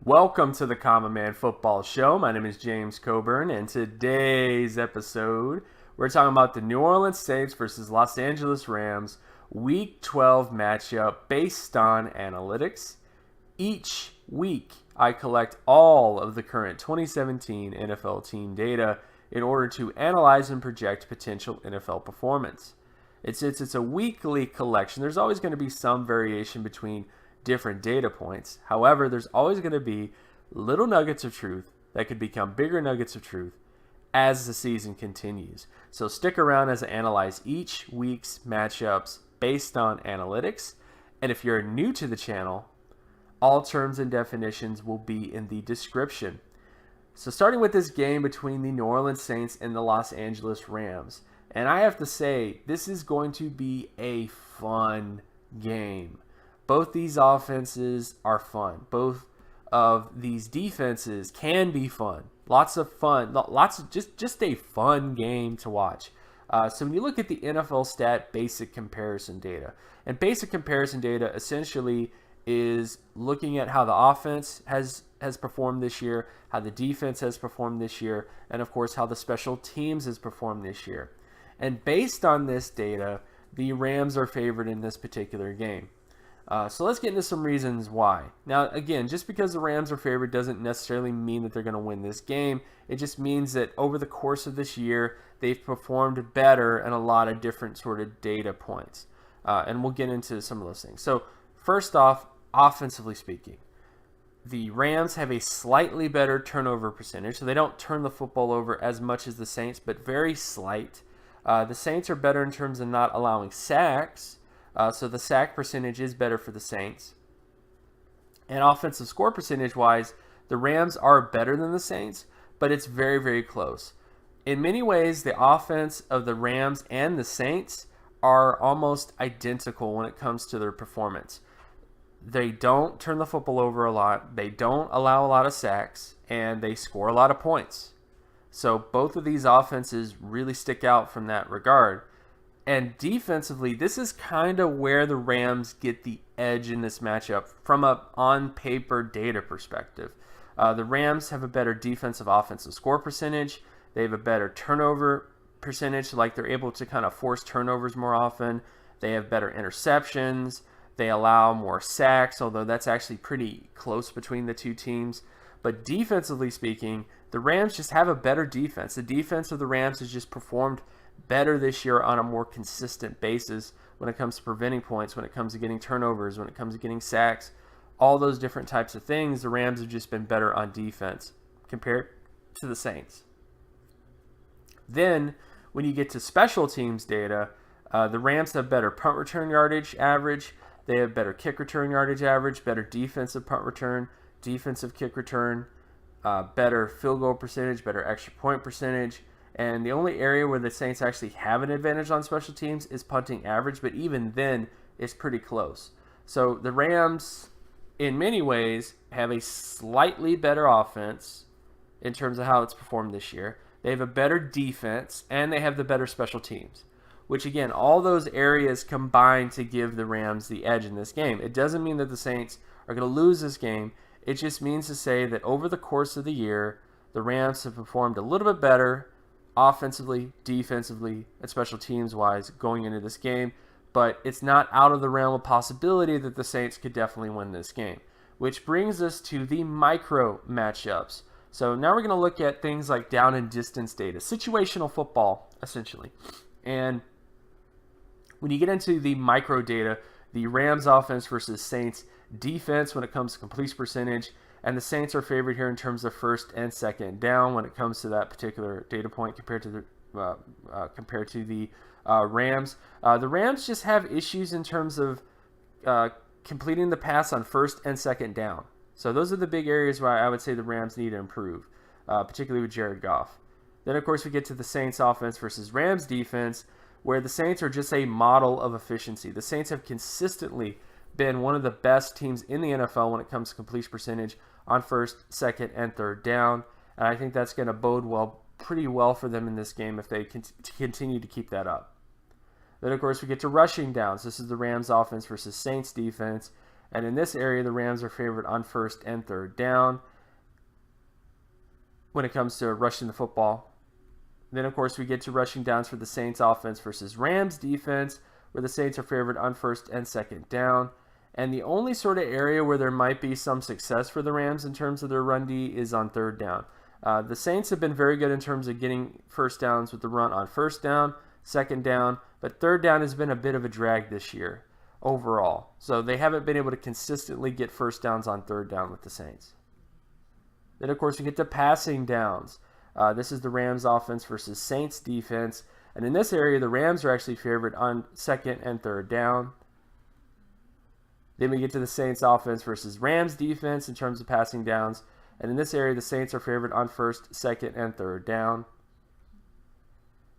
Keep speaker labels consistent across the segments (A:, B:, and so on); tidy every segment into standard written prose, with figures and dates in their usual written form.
A: Welcome to the Common Man Football Show. My name is James Coburn, and today's episode, we're talking about the New Orleans Saints versus Los Angeles Rams Week 12 matchup based on analytics. Each week, I collect all of the current 2017 NFL team data in order to analyze and project potential NFL performance. It's a weekly collection. There's always going to be some variation between different data points. However, there's always going to be little nuggets of truth that could become bigger nuggets of truth as the season continues. So stick around as I analyze each week's matchups based on analytics. And if you're new to the channel, all terms and definitions will be in the description. So starting with this game between the New Orleans Saints and the Los Angeles Rams. And I have to say, this is going to be a fun game. Both these offenses are fun. Both of these defenses can be fun. Lots of fun. Lots of just a fun game to watch. So when you look at the NFL stat basic comparison data, and basic comparison data essentially is looking at how the offense has performed this year, how the defense has performed this year, and of course how the special teams has performed this year. And based on this data, the Rams are favored in this particular game. So let's get into some reasons why. Now, again, just because the Rams are favored doesn't necessarily mean that they're going to win this game. It just means that over the course of this year, they've performed better in a lot of different sort of data points. And we'll get into some of those things. So first off, offensively speaking, the Rams have a slightly better turnover percentage. So they don't turn the football over as much as the Saints, but very slight. The Saints are better in terms of not allowing sacks. So the sack percentage is better for the Saints. And offensive score percentage-wise, the Rams are better than the Saints, but it's very, very close. In many ways, the offense of the Rams and the Saints are almost identical when it comes to their performance. They don't turn the football over a lot, they don't allow a lot of sacks, and they score a lot of points. So both of these offenses really stick out from that regard. And defensively, this is kind of where the Rams get the edge in this matchup from a on-paper data perspective. The Rams have a better defensive offensive score percentage. They have a better turnover percentage, like they're able to kind of force turnovers more often. They have better interceptions. They allow more sacks, although that's actually pretty close between the two teams. But defensively speaking, the Rams just have a better defense. The defense of the Rams has just performed better this year on a more consistent basis when it comes to preventing points, when it comes to getting turnovers, when it comes to getting sacks, all those different types of things. The Rams have just been better on defense compared to the Saints. Then when you get to special teams data, the Rams have better punt return yardage average. They have better kick return yardage average, better defensive punt return, defensive kick return, better field goal percentage, better extra point percentage. And the only area where the Saints actually have an advantage on special teams is punting average, but even then, it's pretty close. So the Rams, in many ways, have a slightly better offense in terms of how it's performed this year. They have a better defense, and they have the better special teams, which, again, all those areas combine to give the Rams the edge in this game. It doesn't mean that the Saints are going to lose this game. It just means to say that over the course of the year, the Rams have performed a little bit better offensively, defensively, and special teams wise going into this game, but it's not out of the realm of possibility that the Saints could definitely win this game. Which brings us to the micro matchups. So now we're going to look at things like down and distance data, situational football essentially. And when you get into the micro data, the Rams offense versus Saints defense when it comes to completion percentage, and the Saints are favored here in terms of first and second down when it comes to that particular data point compared to the Rams. The Rams just have issues in terms of completing the pass on first and second down. So those are the big areas where I would say the Rams need to improve, particularly with Jared Goff. Then, of course, we get to the Saints offense versus Rams defense, where the Saints are just a model of efficiency. The Saints have consistently been one of the best teams in the NFL when it comes to completion percentage on first, second, and third down. And I think that's going to bode pretty well for them in this game if they continue to keep that up. Then, of course, we get to rushing downs. This is the Rams offense versus Saints defense. And in this area, the Rams are favored on first and third down when it comes to rushing the football. Then, of course, we get to rushing downs for the Saints offense versus Rams defense, where the Saints are favored on first and second down. And the only sort of area where there might be some success for the Rams in terms of their run D is on third down. The Saints have been very good in terms of getting first downs with the run on first down, second down, but third down has been a bit of a drag this year overall. So they haven't been able to consistently get first downs on third down with the Saints. Then, of course, we get to passing downs. This is the Rams offense versus Saints defense. And in this area, the Rams are actually favored on second and third down. Then we get to the Saints offense versus Rams defense in terms of passing downs. And in this area, the Saints are favored on first, second, and third down.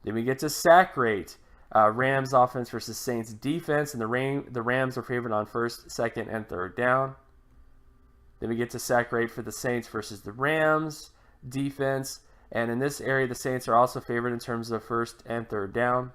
A: Then we get to sack rate. Rams offense versus Saints defense. And the Rams are favored on first, second, and third down. Then we get to sack rate for the Saints versus the Rams defense. And in this area, the Saints are also favored in terms of first and third down.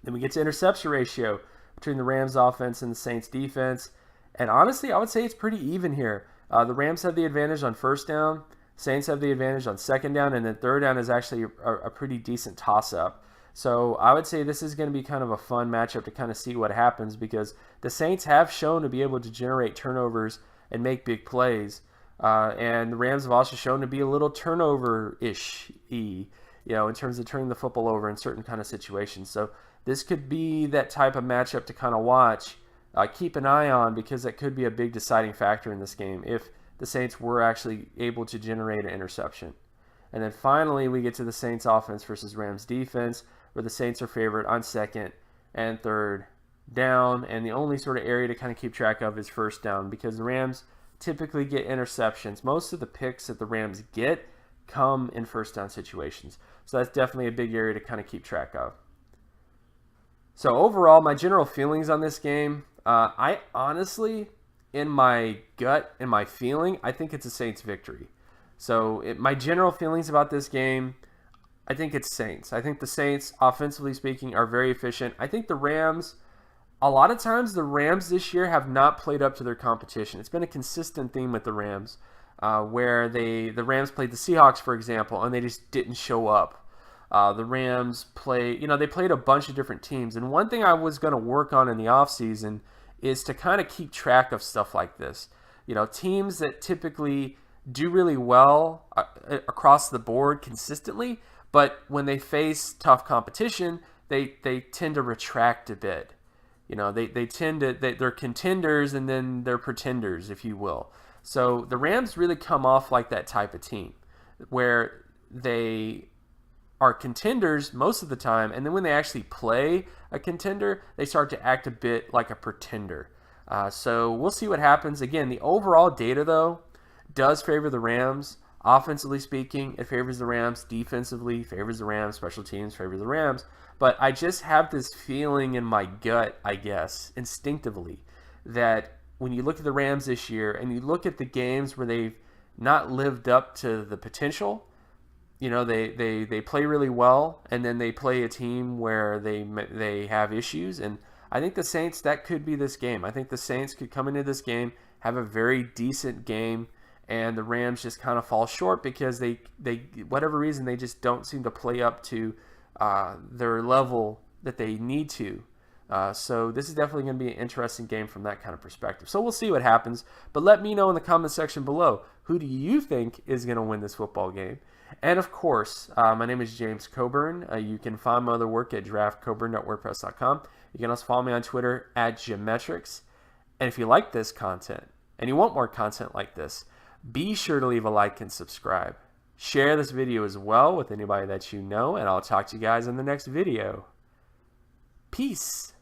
A: Then we get to interception ratio between the Rams offense and the Saints defense. And honestly, I would say it's pretty even here. The Rams have the advantage on first down. Saints have the advantage on second down. And then third down is actually a pretty decent toss-up. So I would say this is going to be kind of a fun matchup to kind of see what happens, because the Saints have shown to be able to generate turnovers and make big plays. And the Rams have also shown to be a little turnover-ish, in terms of turning the football over in certain kind of situations. So this could be that type of matchup to kind of watch, keep an eye on, because that could be a big deciding factor in this game if the Saints were actually able to generate an interception. And then finally, we get to the Saints offense versus Rams defense, where the Saints are favored on second and third down. And the only sort of area to kind of keep track of is first down, because the Rams typically get interceptions. Most of the picks that the Rams get come in first down situations. So that's definitely a big area to kind of keep track of. So overall, my general feelings on this game, I honestly, in my gut and my feeling, I think it's a Saints victory. So my general feelings about this game, I think it's Saints. I think the Saints, offensively speaking, are very efficient. I think the Rams, a lot of times the Rams this year have not played up to their competition. It's been a consistent theme with the Rams, where the Rams played the Seahawks, for example, and they just didn't show up. The Rams they played a bunch of different teams. And one thing I was going to work on in the offseason is to kind of keep track of stuff like this. Teams that typically do really well across the board consistently, but when they face tough competition, they tend to retract a bit. They're contenders and then they're pretenders, if you will. So the Rams really come off like that type of team, where they are contenders most of the time, and then when they actually play a contender, they start to act a bit like a pretender. So we'll see what happens. Again, the overall data, though, does favor the Rams. Offensively speaking, it favors the Rams. Defensively, favors the Rams. Special teams favor the Rams. But I just have this feeling in my gut, I guess, instinctively, that when you look at the Rams this year and you look at the games where they've not lived up to the potential, they play really well, and then they play a team where they have issues. And I think the Saints, that could be this game. I think the Saints could come into this game, have a very decent game, and the Rams just kind of fall short because they whatever reason, they just don't seem to play up to their level that they need to. So this is definitely going to be an interesting game from that kind of perspective. So we'll see what happens. But let me know in the comment section below, who do you think is going to win this football game? And of course, my name is James Coburn. You can find my other work at draftcoburn.wordpress.com. You can also follow me on Twitter at Geometrics. And if you like this content and you want more content like this, be sure to leave a like and subscribe. Share this video as well with anybody that you know, and I'll talk to you guys in the next video. Peace.